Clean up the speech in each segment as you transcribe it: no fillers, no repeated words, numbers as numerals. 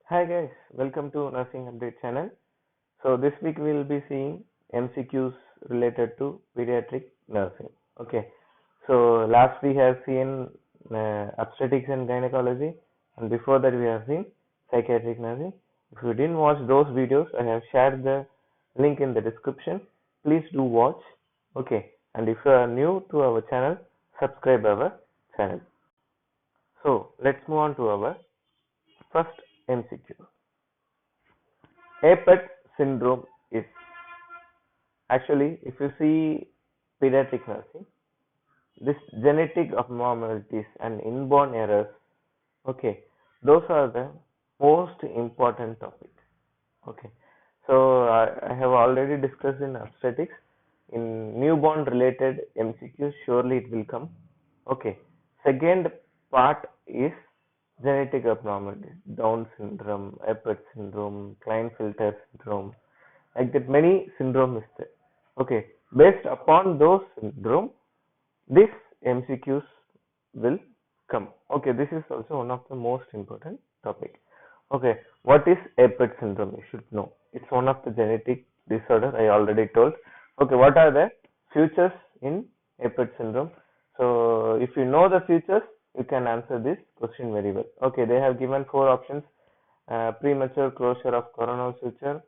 Hi guys, welcome to Nursing Update channel. So this week we will be seeing MCQs related to pediatric nursing. Okay, so last we have seen obstetrics and gynecology, and before that we have seen psychiatric nursing. If you didn't watch those videos, I have shared the link in the description. Please do watch. Okay, and if you are new to our channel, subscribe our channel. So let's move on to our first MCQ. Apert syndrome is actually, if you see pediatric nursing, this genetic abnormalities and inborn errors, okay, those are the most important topic. Okay, so I have already discussed in obstetrics. In newborn related MCQ, surely it will come. Okay, second part is genetic abnormalities, Down syndrome, Apert syndrome, Klinefelter syndrome, like that many syndrome is there. Okay, based upon those syndrome, this MCQs will come. Okay, this is also one of the most important topic. Okay, what is Apert syndrome? You should know. It's one of the genetic disorder I already told. Okay, what are the features in Apert syndrome? So if you know the features, you can answer this question very well. Okay, they have given four options: premature closure of coronal suture,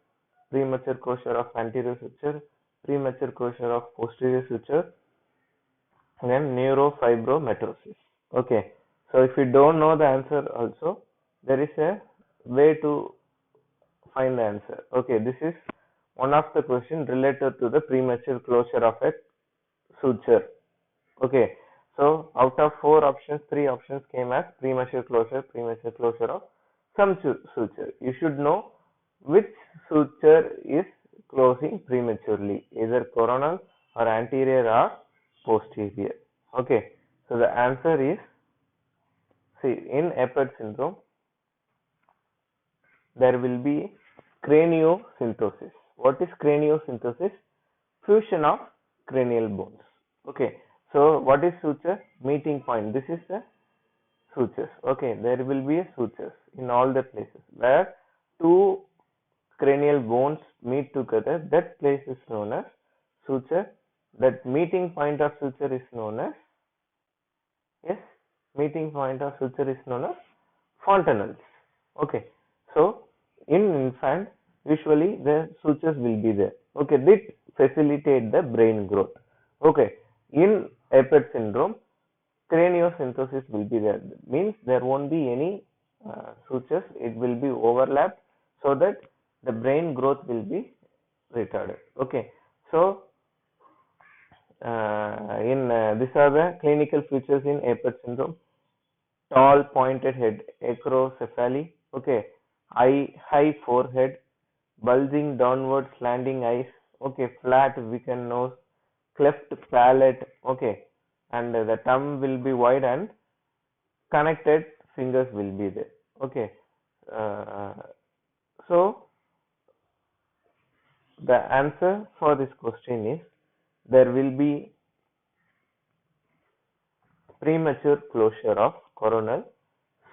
premature closure of anterior suture, premature closure of posterior suture, and then neurofibromatosis. Okay, so if you don't know the answer also, there is a way to find the answer. Okay, this is one of the question related to the premature closure of a suture. Okay, so out of four options, three options came as premature closure of some suture. You should know which suture is closing prematurely, either coronal or anterior or posterior. Okay, so the answer is, see, in Apert syndrome, there will be craniosynthesis. What is craniosynthesis? Fusion of cranial bones. Okay, so what is suture? Meeting point. This is the sutures. Okay, there will be a sutures in all the places where two cranial bones meet together. That place is known as suture. That meeting point of suture is known as, yes, meeting point of suture is known as fontanelles. Okay, so in infant, usually the sutures will be there. Okay, this facilitate the brain growth. Okay, in Apert syndrome, craniosynthesis will be there. Means there won't be any sutures. It will be overlapped so that the brain growth will be retarded. Okay, so these are the clinical features in Apert syndrome: tall pointed head, acrocephaly. Okay, high forehead, bulging downward slanting eyes. Okay, flat weakened nose, cleft palate. Okay, and the thumb will be wide and connected fingers will be there. Okay, uh, so the answer for this question is, there will be premature closure of coronal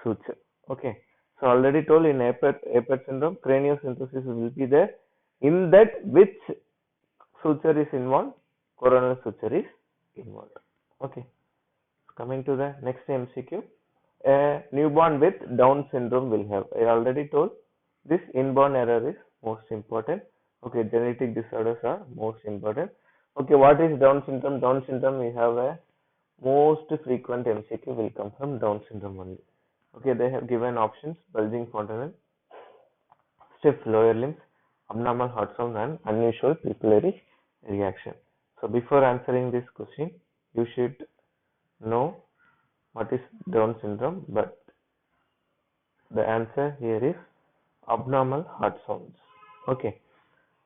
suture. Okay, so already told in Apert syndrome, craniosynthesis will be there. In that, which suture is involved? Coronal suture is involved. Okay, coming to the next MCQ. A newborn with Down syndrome will have. I already told this inborn error is most important. Okay, genetic disorders are most important. Okay, what is Down syndrome? Down syndrome, we have a most frequent MCQ will come from Down syndrome only. Okay, they have given options: bulging fontanelle, stiff lower limbs, abnormal heart sound, and unusual pupillary reaction. So before answering this question, you should know what is Down syndrome, but the answer here is abnormal heart sounds. Okay,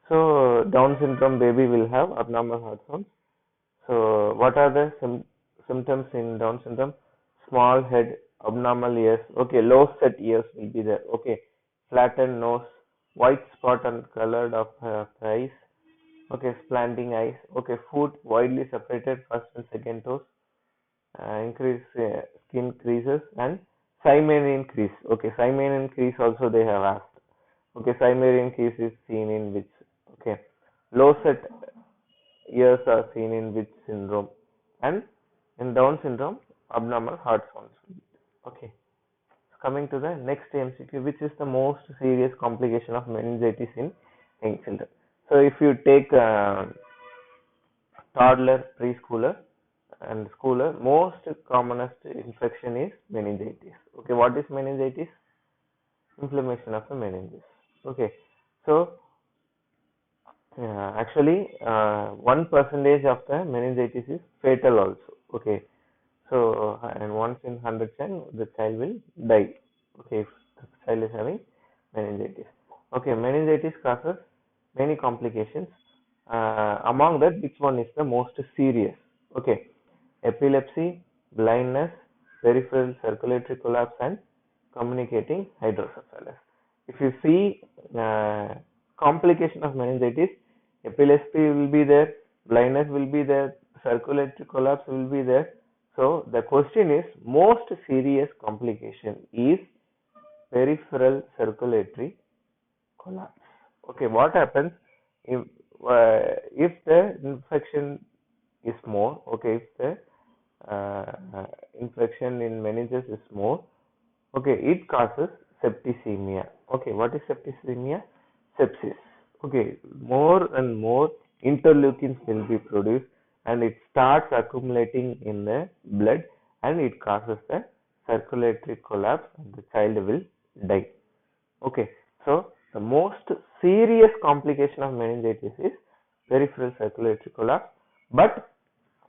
so Down syndrome baby will have abnormal heart sounds. So what are the symptoms in Down syndrome? Small head, abnormal ears. Okay, low set ears will be there. Okay, flattened nose, white spot on colored of eyes. Okay, slanting eyes. Okay, foot widely separated first and second toes. Increase skin creases and Simarian crease. Okay, Simarian crease also they have asked. Okay, Simarian crease is seen in which? Okay, low set ears are seen in which syndrome? And in Down syndrome, abnormal heart sounds. Okay, coming to the next MCQ, which is the most serious complication of meningitis in young children? So if you take toddler, preschooler, and schooler, most commonest infection is meningitis. Okay, what is meningitis? Inflammation of the meninges. Okay, so actually 1% of the meningitis is fatal also. Okay, so and once in 100 times the child will die. Okay, if the child is having meningitis. Okay, meningitis causes many complications. Among that, which one is the most serious? Okay, epilepsy, blindness, peripheral circulatory collapse, and communicating hydrocephalus. If you see complication of meningitis, epilepsy will be there, blindness will be there, circulatory collapse will be there. So the question is, most serious complication is peripheral circulatory collapse. Okay, what happens if the infection is more? Okay, if the infection in meninges is more, okay, it causes septicemia. Okay, what is septicemia? Sepsis. Okay, more and more interleukins will be produced and it starts accumulating in the blood and it causes the circulatory collapse and the child will die. Okay, so the most serious complication of meningitis is peripheral circulatory collapse, but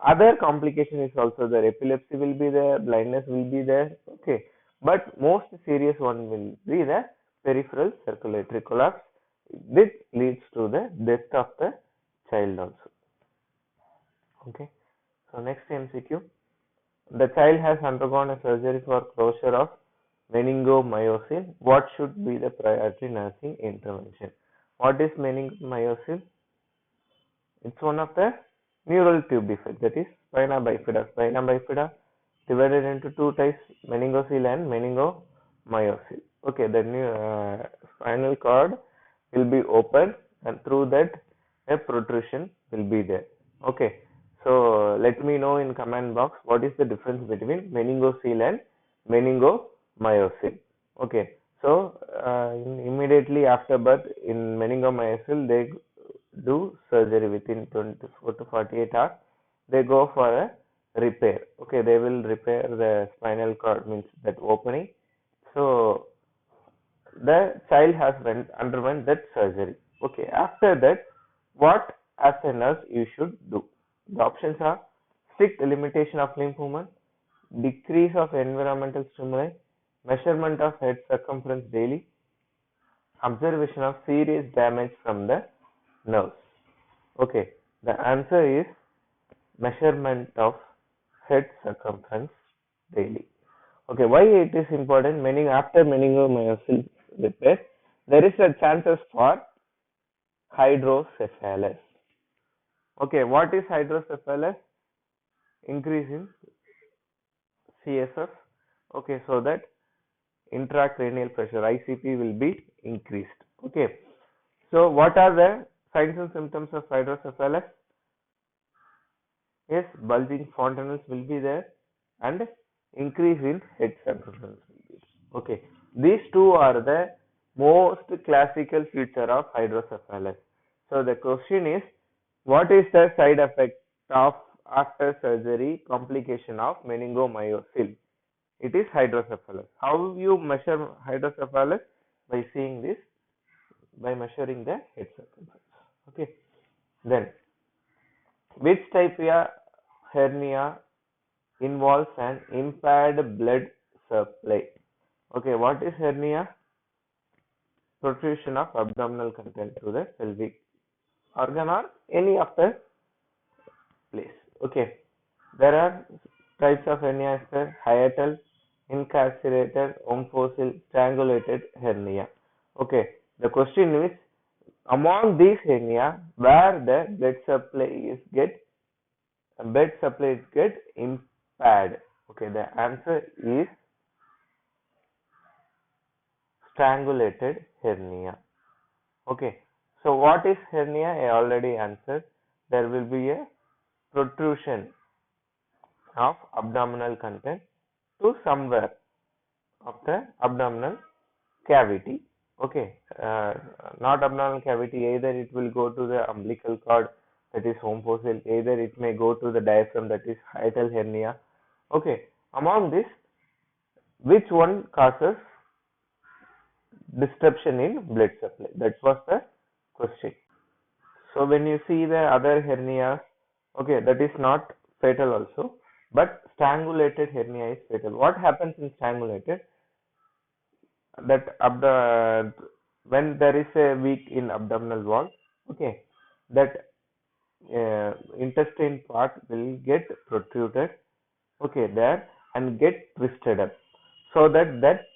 other complication is also there. Epilepsy will be there, blindness will be there. Okay, but most serious one will be the peripheral circulatory collapse. This leads to the death of the child also. Okay, so next MCQ. The child has undergone a surgery for closure of meningomyocele. What should be the priority nursing intervention? What is meningomyocele? It's one of the neural tube defect, that is spina bifida. Spina bifida divided into two types, meningocele and meningomyocele. Okay, the spinal cord will be open and through that a protrusion will be there. Okay, so let me know in comment box what is the difference between meningocele and meningomyocele. Okay, so immediately after birth in meningomyocele they do surgery within 24 to 48 hours. They go for a repair. Okay, they will repair the spinal cord, means that opening. So the child has underwent that surgery. Okay, after that, what as a nurse you should do? The options are strict limitation of lymph movement, decrease of environmental stimuli, measurement of head circumference daily, observation of serious damage from the nerves. Okay, the answer is measurement of head circumference daily. Okay, why it is important? Meaning after meningomyocele repair, there is a chances for hydrocephalus. Okay, what is hydrocephalus? Increase in CSF. Okay, so that intracranial pressure ICP will be increased. Okay, so what are the signs and symptoms of hydrocephalus? Yes, bulging fontanelles will be there and increase in head circumference will be there. Okay, these two are the most classical feature of hydrocephalus. So the question is, what is the side effect of after surgery complication of meningomyocele? It is hydrocephalus. How you measure hydrocephalus? By seeing this, by measuring the head circumference. Okay, then which type of hernia involves an impaired blood supply? Okay, what is hernia? Protrusion of abdominal content through the pelvic organ or any of the place. Okay, there are types of hernia: hiatal, incarcerated, omphosyl, strangulated hernia. Okay, the question is, among these hernia, where the blood supply get impaired. Okay, the answer is strangulated hernia. Okay, so what is hernia? I already answered. There will be a protrusion of abdominal content to somewhere of the abdominal cavity. Okay, not abdominal cavity, either it will go to the umbilical cord, that is home fossa, either it may go to the diaphragm, that is hiatal hernia. Okay, among this, which one causes disruption in blood supply? That was the question. So when you see the other hernias, okay, that is not fatal also, but strangulated hernia is fatal. What happens in strangulated? That when there is a weak in abdominal wall, okay, that intestine part will get protruded, okay, there, and get twisted up, so that that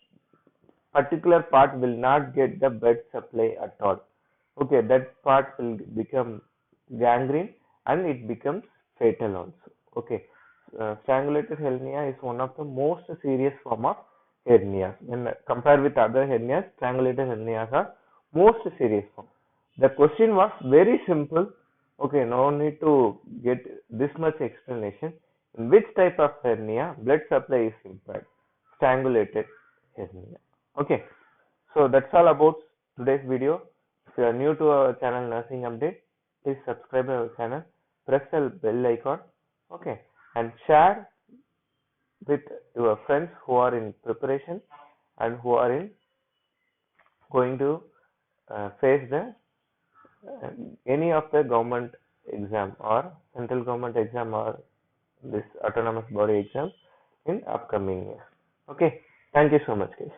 particular part will not get the blood supply at all. Okay, that part will become gangrene and it becomes fatal also. Okay, strangulated hernia is one of the most serious form of hernias. When compared with other hernias, strangulated hernias are most serious form. The question was very simple. Okay, no need to get this much explanation. In which type of hernia blood supply is impaired? Strangulated hernia. Okay, so that's all about today's video. If you are new to our channel Nursing Update, please subscribe our channel, press the bell icon, okay, and share with your friends who are in preparation and who are in going to face the any of the government exam or central government exam or this autonomous body exam in upcoming years. Okay, thank you so much, guys.